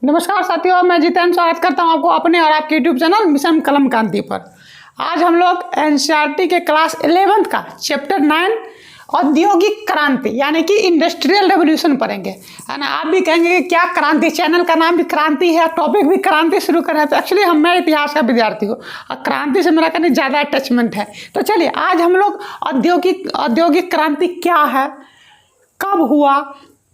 नमस्कार साथियों, मैं जितेंद्र स्वागत करता हूं आपको अपने और आपके यूट्यूब चैनल मिशन कलम क्रांति पर। आज हम लोग एनसीईआरटी के क्लास 11th का चैप्टर 9 औद्योगिक क्रांति यानी कि इंडस्ट्रियल रेवोल्यूशन पढ़ेंगे, है ना। आप भी कहेंगे कि क्या क्रांति, चैनल का नाम भी क्रांति है, टॉपिक भी क्रांति शुरू कर रहे हैं। तो एक्चुअली मैं इतिहास का विद्यार्थी हूँ और क्रांति से मेरा कहीं ज़्यादा अटैचमेंट है। तो चलिए आज हम लोग औद्योगिक क्रांति क्या है, कब हुआ,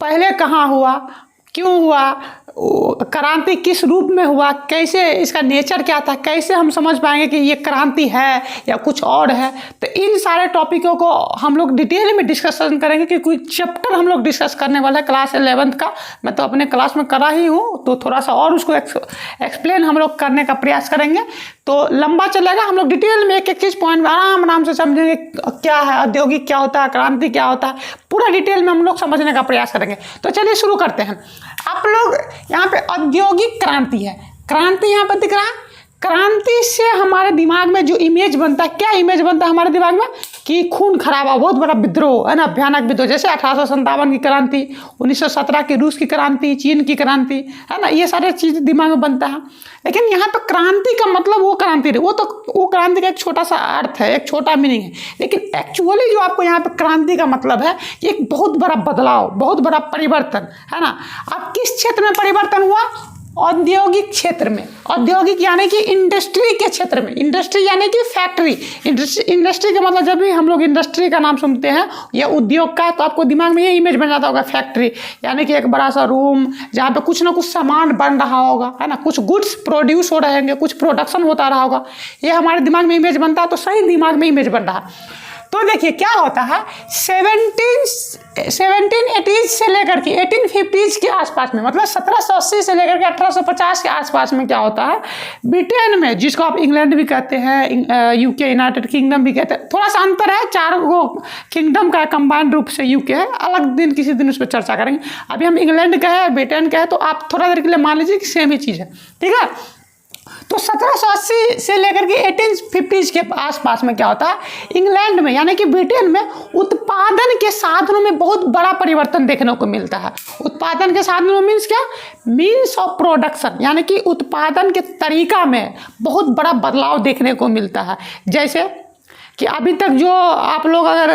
पहले कहाँ हुआ, क्यों हुआ, क्रांति किस रूप में हुआ, कैसे इसका नेचर क्या था, कैसे हम समझ पाएंगे कि ये क्रांति है या कुछ और है। तो इन सारे टॉपिकों को हम लोग डिटेल में डिस्कशन करेंगे कि कोई चैप्टर हम लोग डिस्कस करने वाला है क्लास 11th का। मैं तो अपने क्लास में करा ही हूँ, तो थोड़ा सा और उसको एक्सप्लेन हम लोग करने का प्रयास करेंगे। तो लंबा चलेगा, हम लोग डिटेल में एक एक चीज़ पॉइंट आराम से समझेंगे क्या है औद्योगिक, क्या होता है क्रांति, क्या होता है, पूरा डिटेल में हम लोग समझने का प्रयास करेंगे। तो चलिए शुरू करते हैं। आप लोग यहाँ पे औद्योगिक क्रांति है, क्रांति यहाँ पर दिख रहा है। क्रांति से हमारे दिमाग में जो इमेज बनता है, क्या इमेज बनता है हमारे दिमाग में कि खून खराबा, बहुत बड़ा विद्रोह, है ना, भयानक विद्रोह। जैसे 1857 की क्रांति, 1917 की रूस की क्रांति, चीन की क्रांति, है ना, ये सारे चीज़ दिमाग में बनता है। लेकिन यहाँ पे क्रांति का मतलब वो क्रांति नहीं, वो क्रांति का एक छोटा सा अर्थ है, एक छोटा मीनिंग है। लेकिन एक्चुअली जो आपको यहाँ पे क्रांति का मतलब है कि एक बहुत बड़ा बदलाव, बहुत बड़ा परिवर्तन, है ना। अब किस क्षेत्र में परिवर्तन हुआ? औद्योगिक क्षेत्र में। औद्योगिक यानी कि इंडस्ट्री के क्षेत्र में। इंडस्ट्री यानी कि फैक्ट्री। इंडस्ट्री का मतलब जब भी हम लोग इंडस्ट्री का नाम सुनते हैं या उद्योग का, तो आपको दिमाग में ये इमेज बन जाता होगा फैक्ट्री यानी कि एक बड़ा सा रूम जहाँ पे कुछ ना कुछ सामान बन रहा होगा, है ना, कुछ गुड्स प्रोड्यूस हो रहे होंगे, कुछ प्रोडक्शन होता रहा होगा। ये हमारे दिमाग में इमेज बनता है, तो सही दिमाग में इमेज बन रहा है। तो देखिए क्या होता है, 1780 से लेकर के 1850 के आसपास में, मतलब 1780 से लेकर के 1850 के आसपास में क्या होता है, ब्रिटेन में, जिसको आप इंग्लैंड भी कहते हैं, यूके यूनाइटेड किंगडम भी कहते हैं, थोड़ा सा अंतर है, 4 किंगडम का कंबाइंड रूप से यूके है, अलग दिन किसी दिन उस पर चर्चा करेंगे। अभी हम इंग्लैंड का है, ब्रिटेन का है, तो आप थोड़ा देर के लिए मान लीजिए कि सेम ही चीज़ है, ठीक है। तो 1780 से लेकर के 1850 के आसपास में क्या होता है, इंग्लैंड में यानी कि ब्रिटेन में उत्पादन के साधनों में बहुत बड़ा परिवर्तन देखने को मिलता है। उत्पादन के साधनों मीन्स क्या, मीन्स ऑफ प्रोडक्शन, यानी कि उत्पादन के तरीका में बहुत बड़ा बदलाव देखने को मिलता है। जैसे कि अभी तक जो आप लोग अगर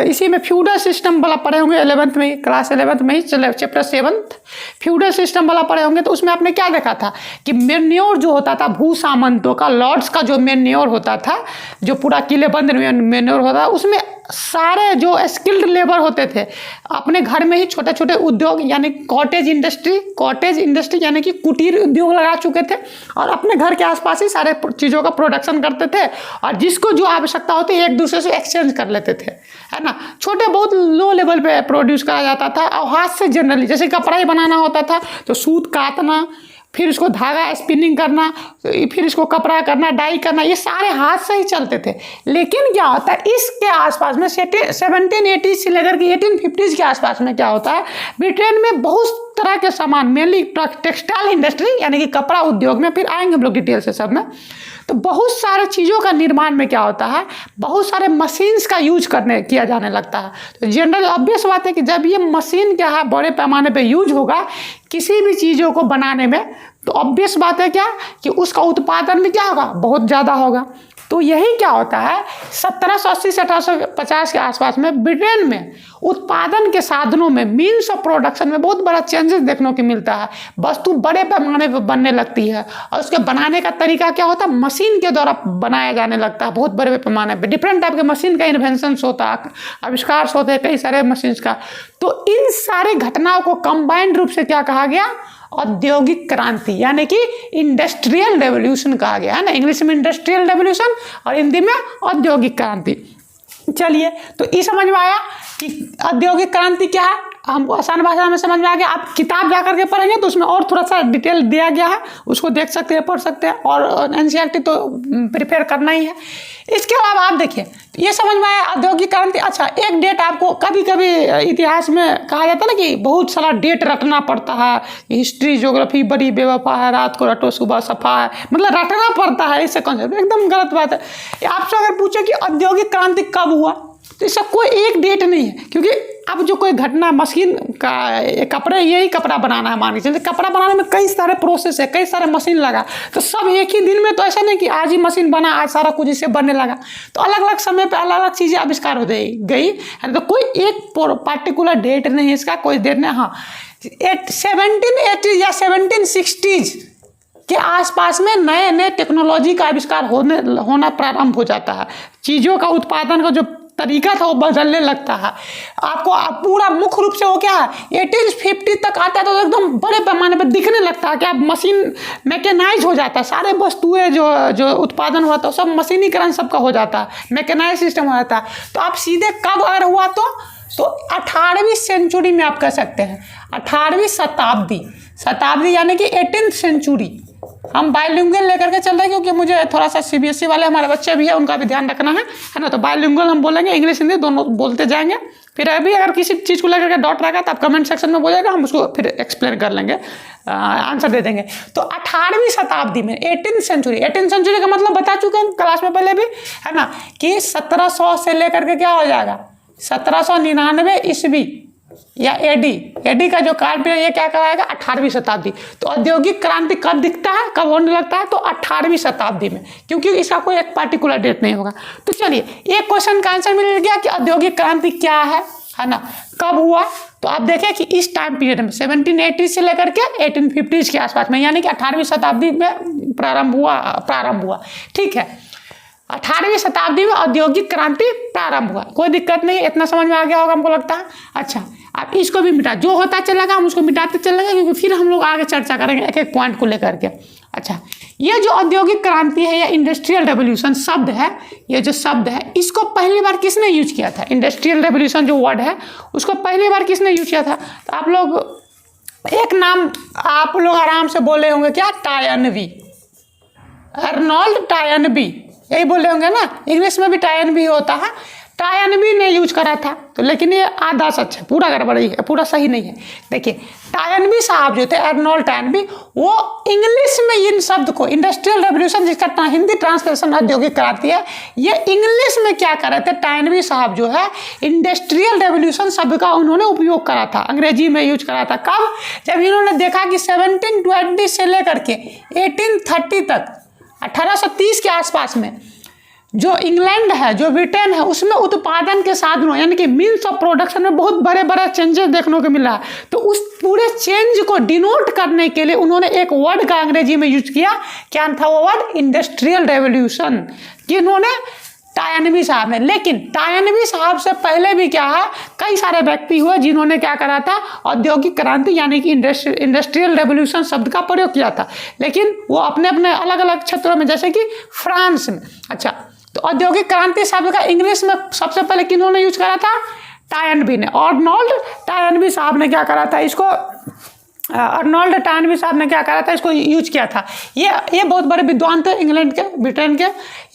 इसी में फ्यूडल सिस्टम वाला पढ़े होंगे 11th में, क्लास 11th में ही चले, चैप्टर 7 फ्यूडल सिस्टम वाला पढ़े होंगे, तो उसमें आपने क्या देखा था कि मेन्योर जो होता था, भू सामंतों का, लॉर्ड्स का जो मेन्योर होता था, जो पूरा किलेबंद मेन्योर होता था, उसमें सारे जो स्किल्ड लेबर होते थे अपने घर में ही छोटे छोटे उद्योग यानी कॉटेज इंडस्ट्री यानी कि कुटीर उद्योग लगा चुके थे और अपने घर के आसपास ही सारे चीज़ों का प्रोडक्शन करते थे और जिसको जो आवश्यकता होती है एक दूसरे से एक्सचेंज कर लेते थे, है ना। छोटे बहुत लो लेवल पे प्रोड्यूस करा जाता था और हाथ से जनरली, जैसे कपड़ा ही बनाना होता था तो सूत काटना, फिर इसको धागा स्पिनिंग करना, फिर इसको कपड़ा करना, डाई करना, ये सारे हाथ से ही चलते थे। लेकिन क्या होता है, इसके आसपास में 1780 से लेकर के 1850 के आसपास में क्या होता है, ब्रिटेन में बहुत तरह के सामान, मेनली टेक्सटाइल इंडस्ट्री यानी कि कपड़ा उद्योग में, फिर आएंगे हम लोग डिटेल से सब में, तो बहुत सारे चीज़ों का निर्माण में क्या होता है, बहुत सारे मशीन्स का यूज किया जाने लगता है। तो जनरल ऑब्वियस बात है कि जब ये मशीन क्या है बड़े पैमाने पे यूज होगा किसी भी चीज़ों को बनाने में, तो ऑब्वियस बात है क्या कि उसका उत्पादन भी क्या होगा, बहुत ज़्यादा होगा। तो यही क्या होता है, 1780 से 1850 के आसपास में ब्रिटेन में उत्पादन के साधनों में, मीन्स ऑफ प्रोडक्शन में बहुत बड़ा चेंजेस देखने को मिलता है। वस्तु बड़े पैमाने पर बनने लगती है और उसके बनाने का तरीका क्या होता है, मशीन के द्वारा बनाया जाने लगता है बहुत बड़े पैमाने पर। डिफरेंट टाइप के मशीन का इन्वेंशंस होता है, आविष्कार होते हैं कई सारे मशीन का। तो इन सारी घटनाओं को कंबाइंड रूप से क्या कहा गया, औद्योगिक क्रांति यानी कि इंडस्ट्रियल रेवोल्यूशन कहा गया, है ना। इंग्लिश में इंडस्ट्रियल रेवोल्यूशन और हिंदी में औद्योगिक क्रांति। चलिए, तो ये समझ में आया कि औद्योगिक क्रांति क्या है, हमको आसान भाषा में समझ में आ गया। आप किताब जा करके पढ़ेंगे तो उसमें और थोड़ा सा डिटेल दिया गया है, उसको देख सकते हैं, पढ़ सकते हैं, और एनसीईआरटी तो प्रिपेयर करना ही है। इसके अलावा आप देखिए, ये समझ में आया औद्योगिक क्रांति। अच्छा, एक डेट आपको, कभी कभी इतिहास में कहा जाता है ना कि बहुत सारा डेट रटना पड़ता है, हिस्ट्री ज्योग्राफी बड़ी बेवफा है, रात को रटो सुबह सफा है, मतलब रटना पड़ता है, इससे कॉन्सेप्ट एकदम गलत बात है। आपसे अगर पूछे कि औद्योगिक क्रांति कब हुआ, तो इसका कोई एक डेट नहीं है, क्योंकि अब जो कोई घटना मशीन का कपड़े, यही कपड़ा बनाना है मान के चलिए, कपड़ा बनाने में कई सारे प्रोसेस है, कई सारे मशीन लगा, तो सब एक ही दिन में तो ऐसा नहीं कि आज ही मशीन बना आज सारा कुछ इससे बनने लगा, तो अलग अलग समय पे अलग अलग चीज़ें आविष्कार हो गई, तो कोई एक पार्टिकुलर डेट नहीं है इसका, कोई डेट नहीं। हाँ 1780 या 1760s के आसपास में नए नए टेक्नोलॉजी का आविष्कार होना प्रारंभ हो जाता है, चीज़ों का उत्पादन का जो तरीका था वो बदलने लगता है। आपको पूरा मुख्य रूप से वो क्या है 1850 तक आता है तो एकदम बड़े पैमाने पर दिखने लगता है कि अब मशीन मैकेनाइज हो जाता है, सारे वस्तुएं जो उत्पादन हुआ था सब मशीनीकरण सबका हो जाता है, मैकेनाइज सिस्टम हो जाता है। तो आप सीधे कब अगर हुआ तो 18वीं सेंचुरी में आप कह सकते हैं, 18वीं शताब्दी यानी कि 18th सेंचुरी। हम बायलिंगुअल लेकर के चल रहे हैं क्योंकि मुझे थोड़ा सा सीबीएसई वाले हमारे बच्चे भी है, उनका भी ध्यान रखना है ना, तो बायलिंगुअल हम बोलेंगे, इंग्लिश हिंदी दोनों बोलते जाएंगे। फिर अभी अगर किसी चीज़ को लेकर के डाउट रहेगा तो आप कमेंट सेक्शन में बोलिएगा, हम उसको फिर एक्सप्लेन कर लेंगे, आंसर दे देंगे। तो 18वीं शताब्दी में 18th सेंचुरी का मतलब बता चुके हैं क्लास में पहले भी, है ना, कि 1700 से लेकर के क्या हो जाएगा 1799 ईस्वी या एडी का जो काल पीरियड ये क्या कराएगा 18वीं शताब्दी। तो औद्योगिक क्रांति कब दिखता है, कब होने लगता है, तो 18वीं शताब्दी में, क्योंकि इसका कोई एक पार्टिकुलर डेट नहीं होगा। तो चलिए एक क्वेश्चन का आंसर मिल गया कि औद्योगिक क्रांति क्या है ना, कब हुआ। तो आप देखें कि इस टाइम पीरियड में 1780 से लेकर के 1850 के आसपास में, यानी कि 18वीं शताब्दी में प्रारंभ हुआ। ठीक है, 18वीं शताब्दी में औद्योगिक क्रांति प्रारंभ हुआ। कोई दिक्कत नहीं, इतना समझ में आ गया होगा हमको लगता है। अच्छा, आप इसको भी मिटा, जो होता चलेगा हम उसको मिटाते चलेंगे, क्योंकि फिर हम लोग आगे चर्चा करेंगे एक एक पॉइंट को लेकर के। अच्छा, ये जो औद्योगिक क्रांति है या इंडस्ट्रियल रेवोल्यूशन शब्द है, ये जो शब्द है इसको पहली बार किसने यूज किया था? इंडस्ट्रियल रेवोल्यूशन जो वर्ड है उसको पहली बार किसने यूज किया था? तो आप लोग एक नाम आप लोग आराम से बोले होंगे, क्या? टायनबी, अर्नोल्ड टायनबी, यही बोले होंगे ना, इंग्लिश में भी टायनबी होता है। टायनबी ने यूज करा था, तो लेकिन ये आधा सच है, पूरा गड़बड़ी है, पूरा सही नहीं है। देखिए टायनबी साहब जो थे, अर्नोल्ड टायनबी, वो इंग्लिश में इन शब्द को इंडस्ट्रियल रेवोल्यूशन, जिसका हिंदी ट्रांसलेशन औद्योगिक क्रांति है, ये इंग्लिश में क्या कर रहे थे? टायनबी साहब जो है इंडस्ट्रियल रेवोल्यूशन शब्द का उन्होंने उपयोग करा था, अंग्रेजी में यूज करा था। कब? जब इन्होंने देखा कि 1720 से लेकर के 1830 तक, 1830 के आसपास में जो इंग्लैंड है, जो ब्रिटेन है, उसमें उत्पादन के साधनों यानी कि मीन्स ऑफ प्रोडक्शन में बहुत बड़े बड़े चेंजेस देखने को मिला। तो उस पूरे चेंज को डिनोट करने के लिए उन्होंने एक वर्ड का अंग्रेजी में यूज किया। क्या था वो वर्ड? Industrial revolution. किन्होंने? टायनबी साहब ने। लेकिन टायनबी साहब से पहले भी क्या है, कई सारे व्यक्ति हुए जिन्होंने क्या करा था? औद्योगिक क्रांति यानी कि इंडस्ट्रियल रेवोल्यूशन शब्द का प्रयोग किया था, लेकिन वो अपने अपने अलग अलग क्षेत्रों में, जैसे कि फ्रांस में। अच्छा, तो औद्योगिक क्रांति शब्द का इंग्लिश में सबसे पहले किन्होंने यूज करा था? टायनबी ने। अर्नोल्ड टायनबी साहब ने क्या करा था इसको? अर्नोल्ड टायनबी साहब ने क्या करा था? इसको यूज किया था। ये बहुत बड़े विद्वान थे इंग्लैंड के, ब्रिटेन के।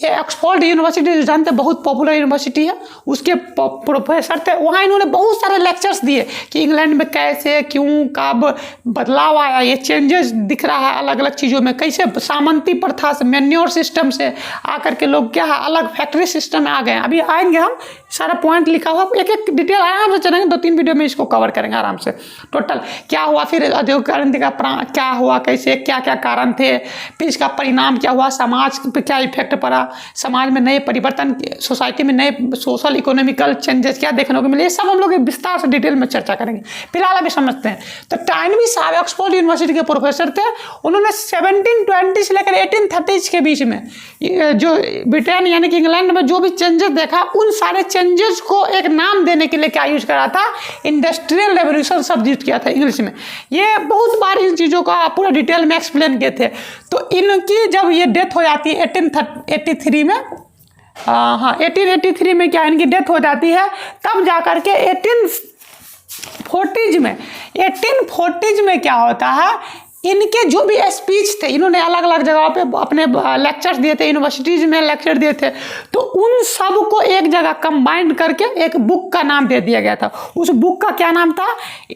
ये ऑक्सफोर्ड यूनिवर्सिटी जो जानते हैं बहुत पॉपुलर यूनिवर्सिटी है, उसके प्रोफेसर थे। वहाँ इन्होंने बहुत सारे लेक्चर्स दिए कि इंग्लैंड में कैसे, क्यों, कब बदलाव आया, ये चेंजेस दिख रहा है अलग अलग चीज़ों में, कैसे सामंती प्रथा से, मैन्योर सिस्टम से आकर के लोग क्या है अलग फैक्ट्री सिस्टम में आ गए। अभी आएंगे हम, सारा पॉइंट लिखा हुआ, एक एक डिटेल आराम से चलेंगे, 2-3 वीडियो में इसको कवर करेंगे आराम से। टोटल क्या हुआ, फिर औद्योगिक क्रांति का क्या हुआ, कैसे, क्या क्या कारण थे, फिर इसका परिणाम क्या हुआ, समाज पे क्या इफेक्ट पड़ा, समाज में नए परिवर्तन, सोसाइटी में नए सोशल इकोनॉमिकल चेंजेस क्या देखने को मिले, ये सब हम लोग विस्तार से डिटेल में चर्चा करेंगे। फिलहाल अभी समझते हैं। तो टायनबी साहब ऑक्सफोर्ड यूनिवर्सिटी के प्रोफेसर थे। उन्होंने 1720 से लेकर 1830 के बीच में जो ब्रिटेन यानी कि इंग्लैंड में जो भी चेंजेस देखा, उन सारे चेंजेस को एक नाम देने के लिए क्या यूज करा था? इंडस्ट्रियल रेवोल्यूशन शब्द यूज किया था इंग्लिश में। ये बहुत बार इन चीज़ों का पूरा डिटेल में एक्सप्लेन किए थे। तो इनकी जब ये डेथ हो जाती है 1883 में, हाँ 1883 में क्या इनकी डेथ हो जाती है, तब जाकर के 1840s में क्या होता है, इनके जो भी स्पीच थे, इन्होंने अलग अलग जगहों पे अपने लेक्चर्स दिए थे, यूनिवर्सिटीज़ में लेक्चर दिए थे, तो उन सब को एक जगह कंबाइंड करके एक बुक का नाम दे दिया गया था। उस बुक का क्या नाम था?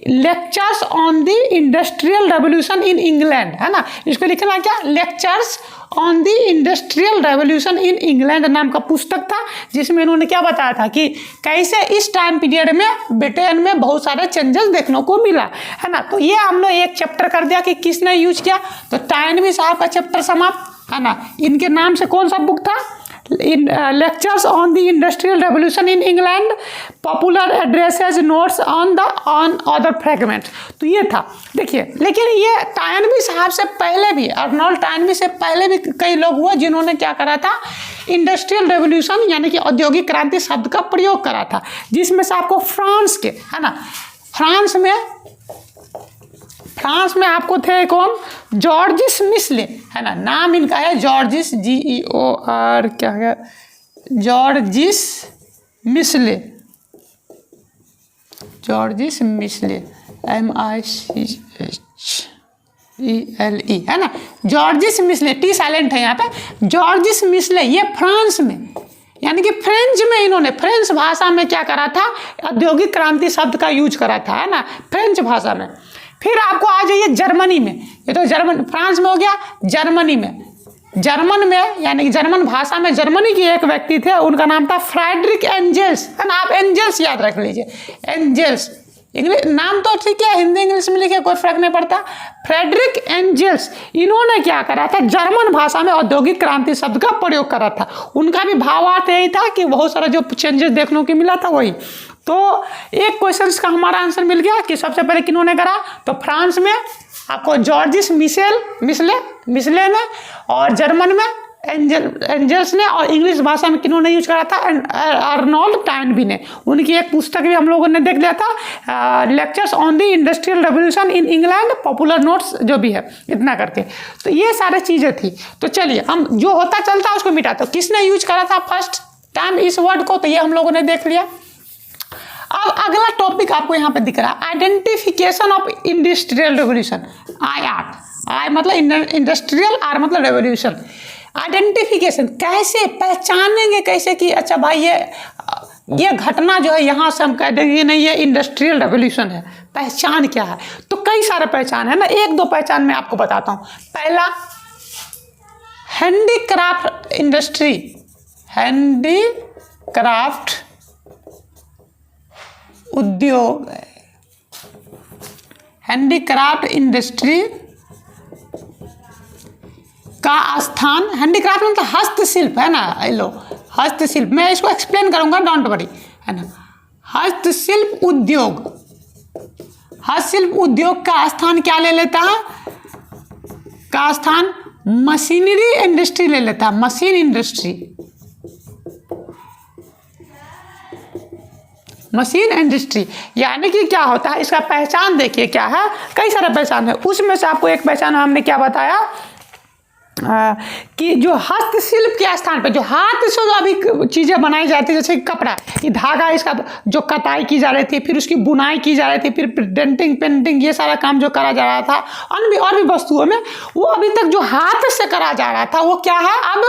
Lectures on the industrial revolution in England, है ना। इसको लिखना क्या? Lectures on the industrial revolution in England नाम का पुस्तक था, जिसमें इन्होंने क्या बताया था कि कैसे इस टाइम पीरियड में ब्रिटेन में बहुत सारे चेंजेस देखने को मिला, है ना। तो ये हमने एक चैप्टर कर दिया कि किसने यूज किया, तो टाइनबी साहब का चैप्टर समाप्त, है ना। इनके नाम से कौन सा बुक था? Lectures on the industrial revolution in England, popular addresses, notes on other fragment. तो ये था, देखिए। लेकिन ये टाइनबी साहब से पहले भी, अर्नोल्ड टाइनबी से पहले भी कई लोग हुए जिन्होंने क्या करा था? इंडस्ट्रियल रेवोल्यूशन यानी कि औद्योगिक क्रांति शब्द का प्रयोग करा था, जिसमें से आपको फ्रांस के, है ना, फ्रांस में आपको थे कौन? जॉर्जिस मिसले, है ना। नाम इनका है जॉर्जिस, GEOR क्या है, जॉर्जिस मिसले, जॉर्जिस मिसले, MICHELE, है ना। जॉर्जिस मिसले, टी साइलेंट है यहाँ पे। जॉर्जिस मिसले ये फ्रांस में यानी कि फ्रेंच में, इन्होंने फ्रेंच भाषा में क्या करा था? औद्योगिक क्रांति शब्द का यूज करा था, है ना, फ्रेंच भाषा में। फिर आपको आ जाइए जर्मनी में, ये तो जर्मन, फ्रांस में हो गया। जर्मनी में, जर्मन में यानी कि जर्मन भाषा में जर्मनी के एक व्यक्ति थे, उनका नाम था फ्रेडरिक एंजेल्स, है ना। आप एंजेल्स याद रख लीजिए, एंजेल्स। इंग्लिश नाम तो ठीक है, हिंदी इंग्लिश में लिखे कोई फर्क नहीं पड़ता। फ्रेडरिक एंजेल्स, इन्होंने क्या करा था? जर्मन भाषा में औद्योगिक क्रांति शब्द का प्रयोग करा था। उनका भी भावार्थ यही था कि बहुत सारा जो चेंजेस देखने को मिला था वही। तो एक क्वेश्चन का हमारा आंसर मिल गया कि सबसे पहले किन्होंने करा, तो फ्रांस में आपको जॉर्जिस मिसले ने, और जर्मन में एंजल्स ने, और इंग्लिश भाषा में किन्होंने यूज करा था? अर्नोल्ड टाइनबी ने। उनकी एक पुस्तक भी हम लोगों ने देख लिया था, lectures on the industrial revolution in England, popular notes जो भी है, इतना करके। तो ये सारी चीज़ें थी। तो चलिए हम जो होता चलता उसको मिटाते। तो किसने यूज करा था फर्स्ट टाइम इस वर्ड को? तो ये हम लोगों ने देख लिया। अब अगला टॉपिक आपको यहाँ पे दिख रहा है, आइडेंटिफिकेशन ऑफ इंडस्ट्रियल रेवोल्यूशन। आई मतलब इंडस्ट्रियल, आर मतलब रेवोल्यूशन। आइडेंटिफिकेशन, कैसे पहचानेंगे, कैसे कि अच्छा भाई ये घटना जो है यहाँ से हम कह देंगे नहीं ये इंडस्ट्रियल रेवोल्यूशन है। पहचान क्या है? तो कई सारे पहचान है ना, एक दो पहचान मैं आपको बताता हूँ। पहला, हैंडीक्राफ्ट इंडस्ट्री, हैंडीक्राफ्ट उद्योग, हैंडीक्राफ्ट इंडस्ट्री का स्थान। हैंडीक्राफ्ट मतलब हस्तशिल्प, है ना। लो हस्तशिल्प, मैं इसको एक्सप्लेन करूंगा, डोंट वरी, है ना। हस्तशिल्प उद्योग, हस्तशिल्प उद्योग का स्थान क्या ले लेता है? का स्थान मशीनरी इंडस्ट्री ले लेता है, मशीन इंडस्ट्री, मशीन इंडस्ट्री। यानी कि क्या होता है, इसका पहचान देखिए क्या है, कई सारे पहचान है। उसमें से आपको एक पहचान हमने क्या बताया कि जो हस्तशिल्प के स्थान पर जो हाथ से जो अभी चीज़ें बनाई जाती है, जैसे कपड़ा, ये धागा, इसका जो कटाई की जा रही थी, फिर उसकी बुनाई की जा रही थी, फिर डेंटिंग पेंटिंग, ये सारा काम जो करा जा रहा था, और भी वस्तुओं में, वो अभी तक जो हाथ से करा जा रहा था वो क्या है, अब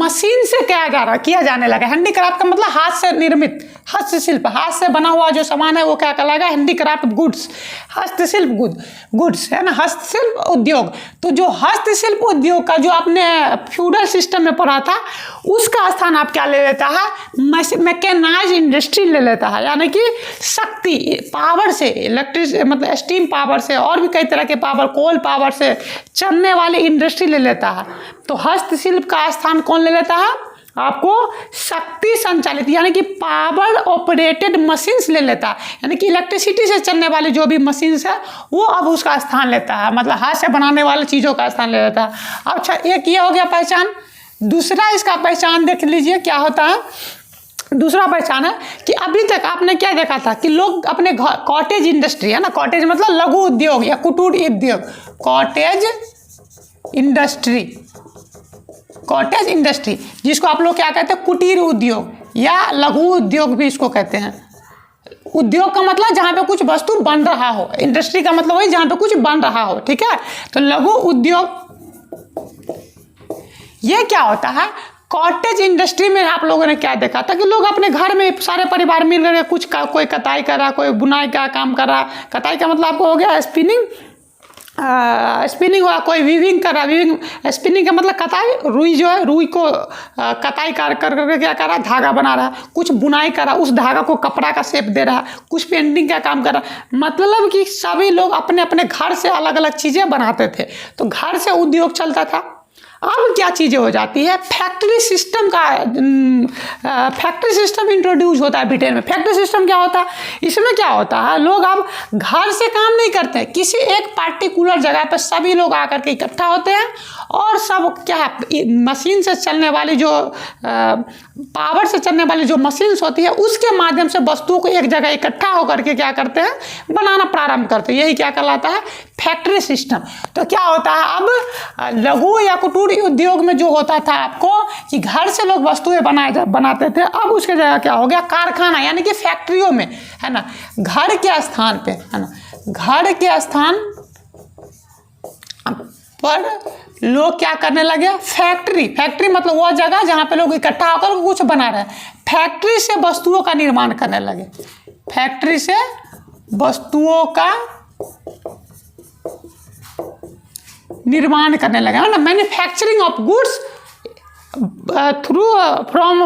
मशीन से किया जाने लगा। हैंडीक्राफ्ट का मतलब हाथ से निर्मित, हस्तशिल्प, हाथ से बना हुआ जो सामान है वो क्या कहलाएगा? हैंडीक्राफ्ट गुड्स, हस्तशिल्प गुड्स, है ना, हस्तशिल्प उद्योग। तो जो हस्तशिल्प उद्योग का जो आपने फ्यूडल सिस्टम में पढ़ा था, उसका स्थान आप क्या ले लेता है? मैकेनाइज इंडस्ट्री ले लेता है। यानी कि शक्ति, पावर से, इलेक्ट्रिक मतलब स्टीम पावर से, और भी कई तरह के पावर, कोल पावर से चलने वाली इंडस्ट्री ले लेता है। तो हस्तशिल्प का स्थान कौन ले लेता है? आपको शक्ति संचालित यानी कि पावर ऑपरेटेड मशीन्स ले लेता है। यानी कि इलेक्ट्रिसिटी से चलने वाली जो भी मशीन्स है वो अब उसका स्थान लेता है, मतलब हाथ से बनाने वाली चीज़ों का स्थान ले लेता है। अच्छा, एक ये हो गया पहचान। दूसरा इसका पहचान देख लीजिए क्या होता है। दूसरा पहचान है कि अभी तक आपने क्या देखा था कि लोग अपने कॉटेज इंडस्ट्री, है ना, कॉटेज मतलब लघु उद्योग या कुटीर उद्योग, कॉटेज इंडस्ट्री, कॉटेज इंडस्ट्री जिसको आप लोग क्या कहते हैं? कुटीर उद्योग या लघु उद्योग भी इसको कहते हैं। उद्योग का मतलब जहाँ पे कुछ वस्तु बन रहा हो, इंडस्ट्री का मतलब वही जहाँ पे कुछ बन रहा हो, ठीक है। तो लघु उद्योग ये क्या होता है, कॉटेज इंडस्ट्री में आप लोगों ने क्या देखा था कि लोग अपने घर में सारे परिवार मिल रहे, कुछ कोई कताई कर रहा, कोई बुनाई का काम कर रहा। कताई का मतलब आपको हो गया स्पिनिंग, स्पिनिंग हुआ, कोई वीविंग कर रहा, वीविंग स्पिनिंग का मतलब कताई, रुई जो है रुई को कताई कर करके क्या कर रहा है, धागा बना रहा है। कुछ बुनाई कर रहा, उस धागा को कपड़ा का शेप दे रहा है। कुछ पेंटिंग का काम कर रहा, मतलब कि सभी लोग अपने अपने घर से अलग अलग चीज़ें बनाते थे, तो घर से उद्योग चलता था। अब क्या चीज़ें हो जाती है, फैक्ट्री सिस्टम का फैक्ट्री सिस्टम इंट्रोड्यूस होता है ब्रिटेन में। फैक्ट्री सिस्टम क्या होता है, इसमें क्या होता है, लोग अब घर से काम नहीं करते हैं, किसी एक पार्टिकुलर जगह पर सभी लोग आकर के इकट्ठा होते हैं और सब क्या है, मशीन से चलने वाली जो पावर से चलने वाली जो मशीन्स होती है उसके माध्यम से वस्तुओं को एक जगह इकट्ठा होकर के क्या करते हैं, बनाना प्रारंभ करते हैं। यही क्या कहलाता है, फैक्ट्री सिस्टम। तो क्या होता है, अब लघु या कुटीर उद्योग में जो होता था आपको कि घर से लोग वस्तुएं बनाते थे, अब उसके जगह क्या हो गया, कारखाना यानी कि फैक्ट्रियों में, है ना, घर के स्थान पे, है ना, घर के स्थान पर लोग क्या करने लगे, फैक्ट्री। फैक्ट्री मतलब वह जगह जहाँ पे लोग इकट्ठा होकर कुछ बना रहे हैं। फैक्ट्री से वस्तुओं का निर्माण करने लगे, फैक्ट्री से वस्तुओं का निर्माण करने लगे, है ना, manufacturing of goods through from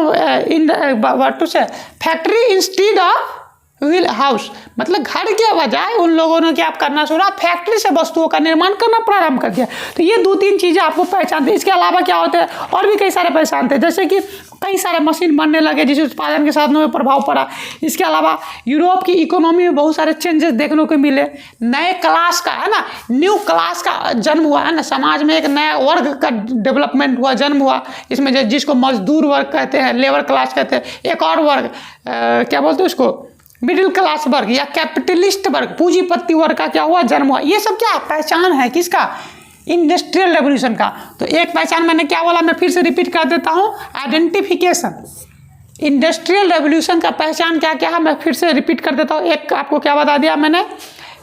in what to से factory instead of wheel house, मतलब घर के बजाय उन लोगों ने क्या करना शुरू, फैक्ट्री से वस्तुओं का निर्माण करना प्रारंभ कर दिया। तो ये दो तीन चीज़ें आपको पहचानते हैं। इसके अलावा क्या होते हैं, और भी कई सारे पहचानते हैं, जैसे कि कई सारे मशीन बनने लगे जिससे उत्पादन के साधनों में प्रभाव पड़ा। इसके अलावा यूरोप की इकोनॉमी में बहुत सारे चेंजेस देखने को मिले। नए क्लास का, है ना, न्यू क्लास का जन्म हुआ, है ना, समाज में एक नया वर्ग का डेवलपमेंट हुआ, जन्म हुआ। इसमें जिसको मजदूर वर्ग कहते हैं, लेबर क्लास कहते हैं, एक और वर्ग क्या बोलते हैं उसको, मिडिल क्लास वर्ग या कैपिटलिस्ट वर्ग, पूंजीपति वर्ग का क्या हुआ, जन्म हुआ। ये सब क्या पहचान है किसका, इंडस्ट्रियल रेवोल्यूशन का। तो एक पहचान मैंने क्या बोला, मैं फिर से रिपीट कर देता हूँ, आइडेंटिफिकेशन। इंडस्ट्रियल रेवोल्यूशन का पहचान क्या क्या है, मैं फिर से रिपीट कर देता हूँ। एक आपको क्या बता दिया मैंने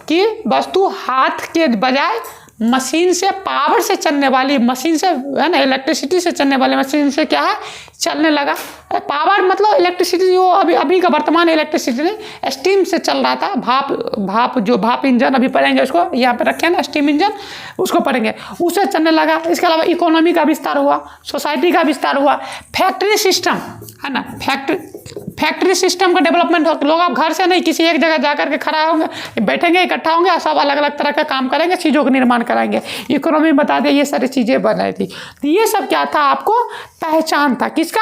कि वस्तु हाथ के बजाय मशीन से, पावर से चलने वाली मशीन से, है ना, इलेक्ट्रिसिटी से चलने वाली मशीन से क्या है, चलने लगा। पावर मतलब इलेक्ट्रिसिटी, वो अभी का वर्तमान इलेक्ट्रिसिटी नहीं, स्टीम से चल रहा था। भाप जो भाप इंजन अभी पढ़ेंगे, उसको यहाँ पे रखे ना, स्टीम इंजन, उसको पढ़ेंगे, उससे चलने लगा। इसके अलावा इकोनॉमी का विस्तार हुआ, सोसाइटी का विस्तार हुआ, फैक्ट्री सिस्टम, है ना, फैक्ट्री सिस्टम का डेवलपमेंट हो। लोग अब घर से नहीं, किसी एक जगह जाकर के खड़ा होंगे, बैठेंगे, इकट्ठा होंगे और सब अलग अलग तरह का काम करेंगे, चीज़ों का निर्माण कराएंगे। इकोनॉमी बता दें, ये सारी चीज़ें बन रही थी। तो ये सब क्या था, आपको पहचान था किसका,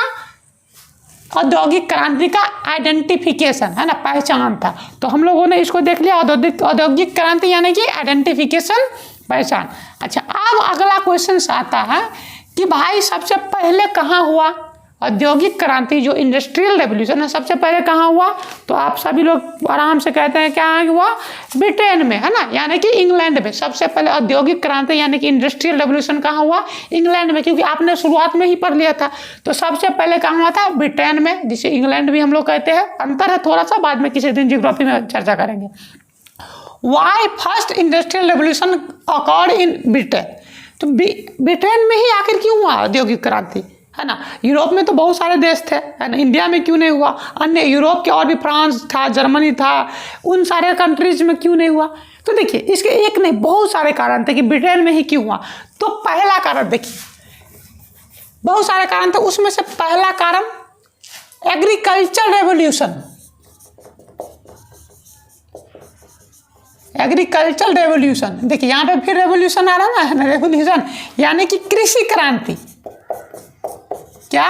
औद्योगिक क्रांति का आइडेंटिफिकेशन, है ना, पहचान था। तो हम लोगों ने इसको देख लिया, औद्योगिक क्रांति यानी कि आइडेंटिफिकेशन, पहचान। अच्छा, अब अगला क्वेश्चन आता है कि भाई सबसे पहले कहाँ हुआ औद्योगिक क्रांति, जो इंडस्ट्रियल रेवोल्यूशन है, सबसे पहले कहाँ हुआ। तो आप सभी लोग आराम से कहते हैं क्या हुआ, ब्रिटेन में, है ना, यानी कि इंग्लैंड में। सबसे पहले औद्योगिक क्रांति यानी कि इंडस्ट्रियल रेवोल्यूशन कहाँ हुआ, इंग्लैंड में, क्योंकि आपने शुरुआत में ही पढ़ लिया था। तो सबसे पहले कहाँ हुआ था, ब्रिटेन में, जिसे इंग्लैंड भी हम लोग कहते हैं। अंतर है थोड़ा सा, बाद में किसी दिन ज्योग्राफी में चर्चा करेंगे। Why first industrial revolution occurred in Britain, तो ब्रिटेन में ही आखिर क्यों हुआ औद्योगिक क्रांति, है ना। यूरोप में तो बहुत सारे देश थे, है ना, इंडिया में क्यों नहीं हुआ, अन्य यूरोप के और भी, फ्रांस था, जर्मनी था, उन सारे कंट्रीज में क्यों नहीं हुआ। तो देखिए, इसके एक नहीं बहुत सारे कारण थे कि ब्रिटेन में ही क्यों हुआ। तो पहला कारण देखिए, बहुत सारे कारण थे, उसमें से पहला कारण एग्रीकल्चर रेवोल्यूशन। एग्रीकल्चर रेवोल्यूशन, देखिए यहाँ पे फिर रेवोल्यूशन आ रहा है ना, रेवोल्यूशन यानी कि कृषि क्रांति। क्या,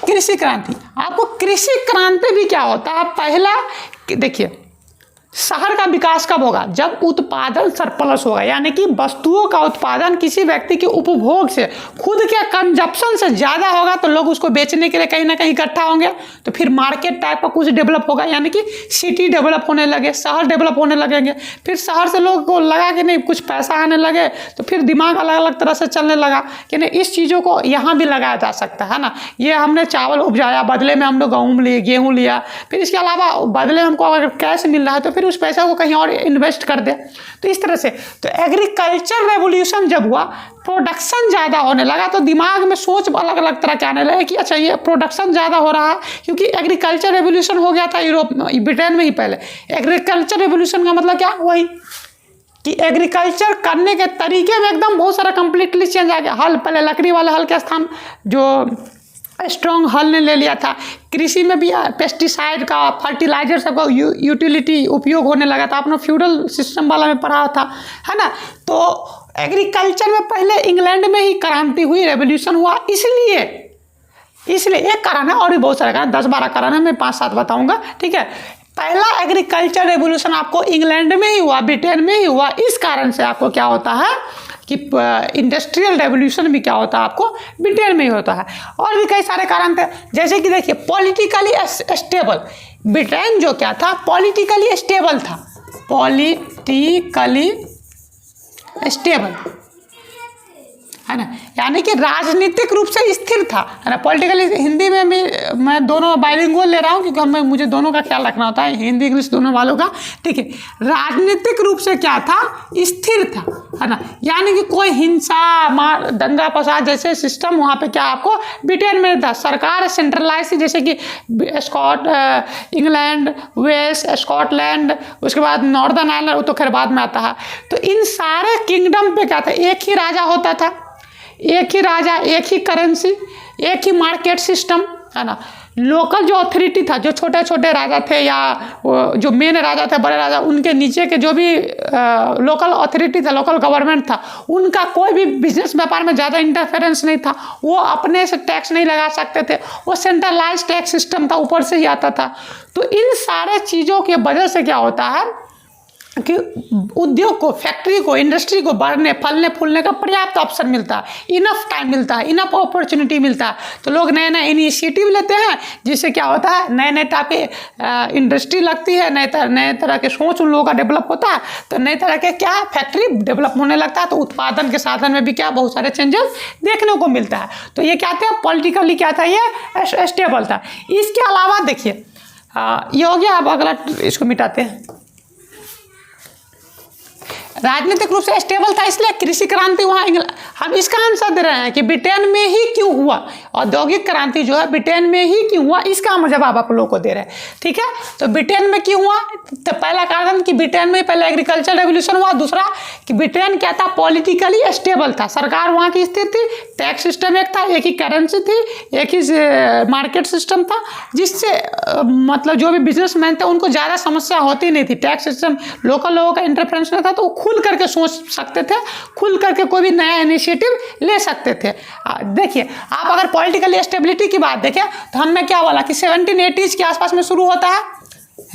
कृषि क्रांति। आपको कृषि क्रांति भी क्या होता है, पहला देखिए, शहर का विकास कब होगा? जब उत्पादन सरप्लस होगा, यानी कि वस्तुओं का उत्पादन किसी व्यक्ति के उपभोग से, खुद के कंजप्शन से ज़्यादा होगा, तो लोग उसको बेचने के लिए कहीं ना कहीं इकट्ठा होंगे, तो फिर मार्केट टाइप का कुछ डेवलप होगा, यानी कि सिटी डेवलप होने लगे, शहर डेवलप होने लगेंगे। फिर शहर से लोगों को लगा कि नहीं कुछ पैसा आने लगे, तो फिर दिमाग अलग अलग तरह से चलने लगा कि नहीं इस चीज़ों को यहाँ भी लगाया जा सकता है ना। ये हमने चावल उपजाया, बदले में हम लोग गेहूँ लिया, फिर इसके अलावा बदले में हमको अगर कैश मिल रहा है तो फिर उस पैसा को कहीं और इन्वेस्ट कर दे। तो इस तरह से तो एग्रीकल्चर रेवोल्यूशन जब हुआ, प्रोडक्शन ज़्यादा होने लगा, तो दिमाग में सोच अलग अलग तरह के आने लगे कि अच्छा ये प्रोडक्शन ज़्यादा हो रहा है, क्योंकि एग्रीकल्चर रेवोल्यूशन हो गया था यूरोप में, ब्रिटेन में ही पहले। एग्रीकल्चर रेवोल्यूशन का मतलब क्या? वही कि एग्रीकल्चर करने के तरीके में एकदम बहुत सारा कंप्लीटली चेंज आ गया। हल, पहले लकड़ी वाले हल के स्थान जो स्ट्रॉन्ग हल ने ले लिया था। कृषि में भी पेस्टिसाइड का, फर्टिलाइजर सबका यूटिलिटी उपयोग होने लगा था। आपने फ्यूडल सिस्टम वाला में पढ़ा था, है ना। तो एग्रीकल्चर में पहले इंग्लैंड में ही क्रांति हुई, रेवोल्यूशन हुआ। इसलिए एक कारण है, और भी बहुत सारे कारण, 10-12 कारण है, मैं 5-7 बताऊंगा, ठीक है। पहला एग्रीकल्चर रेवोल्यूशन आपको इंग्लैंड में ही हुआ, ब्रिटेन में ही हुआ। इस कारण से आपको क्या होता है कि इंडस्ट्रियल रेवोल्यूशन भी क्या होता है, आपको ब्रिटेन में ही होता है। और भी कई सारे कारण थे, जैसे कि देखिए पॉलिटिकली स्टेबल। ब्रिटेन जो क्या था, पॉलिटिकली स्टेबल था, पॉलिटिकली स्टेबल, है ना, यानी कि राजनीतिक रूप से स्थिर था, है ना। पॉलिटिकली, हिंदी में भी मैं दोनों बाइलिंगुअल ले रहा हूँ क्योंकि मुझे दोनों का ख्याल रखना होता है, हिंदी इंग्लिश दोनों वालों का, ठीक है। राजनीतिक रूप से क्या था, स्थिर था, है ना, यानी कि कोई हिंसा, मार, दंगा फसाद जैसे सिस्टम वहाँ पे क्या आपको ब्रिटेन में था। सरकार सेंट्रलाइज थी, जैसे कि इंग्लैंड, वेल्स, स्कॉटलैंड, उसके बाद नॉर्दर्न आयरलैंड, वो तो खैर बाद में आता है। तो इन सारे किंगडम पे क्या था, एक ही राजा होता था, एक ही राजा, एक ही करेंसी, एक ही मार्केट सिस्टम, है ना। लोकल जो अथॉरिटी था, जो छोटे छोटे राजा थे या जो मेन राजा थे, बड़े राजा, उनके नीचे के जो भी लोकल अथॉरिटी था, लोकल गवर्नमेंट था, उनका कोई भी बिजनेस व्यापार में ज़्यादा इंटरफेरेंस नहीं था। वो अपने से टैक्स नहीं लगा सकते थे, वो सेंट्रलाइज टैक्स सिस्टम था, ऊपर से ही आता था। तो इन सारे चीज़ों की वजह से क्या होता है कि उद्योग को, फैक्ट्री को, इंडस्ट्री को बढ़ने, फलने फूलने का पर्याप्त अवसर मिलता है, इनफ टाइम मिलता है, इनफ अपॉर्चुनिटी मिलता है। तो लोग नए नए इनिशिएटिव लेते हैं, जिससे क्या होता है, नए नए टाइप के इंडस्ट्री लगती है, नए तरह के सोच उन लोगों का डेवलप होता है, तो नए तरह के क्या फैक्ट्री डेवलप होने लगता है। तो उत्पादन के साधन में भी क्या बहुत सारे चेंजेस देखने को मिलता है। तो ये क्या था, पॉलिटिकली क्या था, ये स्टेबल था। इसके अलावा देखिए ये हो गया। अब अगला इसको मिटाते हैं। राजनीतिक रूप से स्टेबल था, इसलिए कृषि क्रांति वहाँ, हम इसका आंसर दे रहे हैं कि ब्रिटेन में ही क्यों हुआ, औद्योगिक क्रांति जो है ब्रिटेन में ही क्यों हुआ, इसका हम जवाब आप लोगों को दे रहे हैं, ठीक है। तो ब्रिटेन में क्यों हुआ, तो पहला कारण कि ब्रिटेन में पहले एग्रीकल्चर रेवोल्यूशन हुआ। दूसरा कि ब्रिटेन क्या था, पॉलिटिकली स्टेबल था, सरकार वहाँ की स्थिर थी, टैक्स सिस्टम एक था, एक ही करेंसी थी, एक ही मार्केट सिस्टम था, जिससे मतलब जो भी बिजनेसमैन थे उनको ज़्यादा समस्या होती नहीं थी। टैक्स सिस्टम, लोकल लोगों का इंटरफेरेंस नहीं था, तो खुल करके सोच सकते थे, खुल करके कोई भी नया इनिशिएटिव ले सकते थे। देखिए आप अगर पॉलिटिकल स्टेबिलिटी की बात देखें तो हमने क्या बोला कि 1780s के आसपास में शुरू होता है